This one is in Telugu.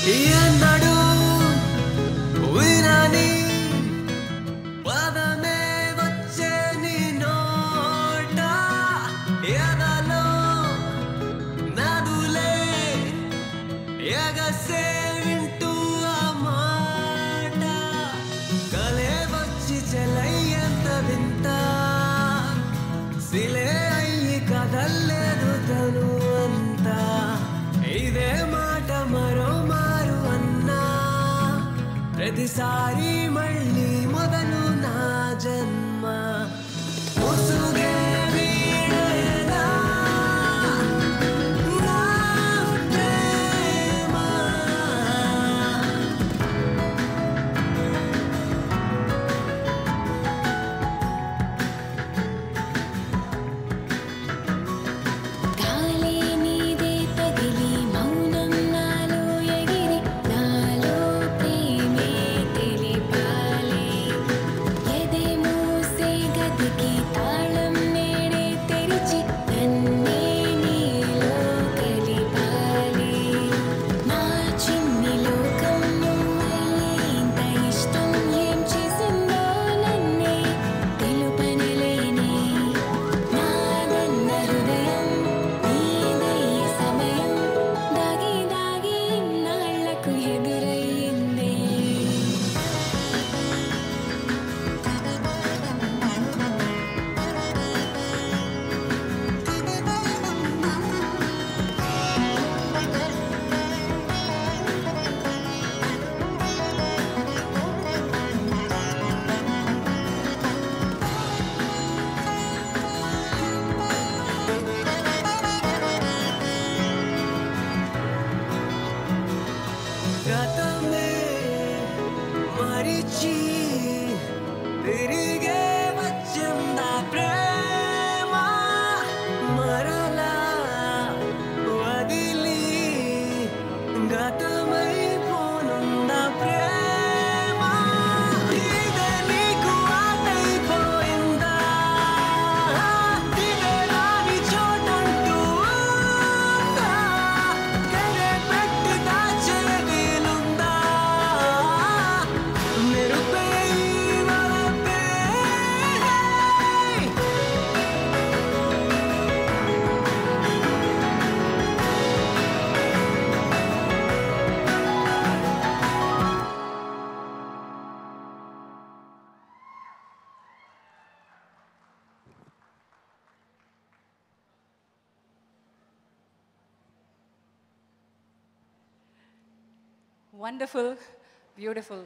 ఎన్నడూ వినని పదమే వచ్చే నీ నోట ఎదలో నదులే ఎగసే వింటూ ఆ మాట కలే వచ్చి చెలయ్యంత వింత సిలే అయ్యి కదల్లేదు తను అంతా ఇదే మాట మరో మారు అన్నా ప్రతిసారి మళ్ళీ మొదలు నా జన్మ ముసుగే వీడేదా నా ప్రేమ గాలి నీదే తగిలి మౌనం నాలో ఎగిరి నాలో ప్రేమే తెలిపాలి ఎదే మూసే గదికి తాళం నేడే తెరిచి నన్నే నీలో కలిపాలి నా చిన్ని లోకం నువ్వయ్యే ఇంత ఇష్టం ఏం చేసిందో నన్నే తెలుపనలేనే నాదన్న హృదయం నీదయ్యే సమయం దాగి దాగి ఇన్నాళ్లకు ఎదురయ్యిందే గతమే మరిచి తిరిగే వచ్చిందా ప్రేమ మరలా వదిలి గతమైపోనుందా ప్రేమ ఇదే నీకు ఆటైపోయిందా ఇదే రాని చోటంటూ ఉందా? కరే పెట్టి దాచే వీలుందా మెరుపే వలపే Wonderful, beautiful.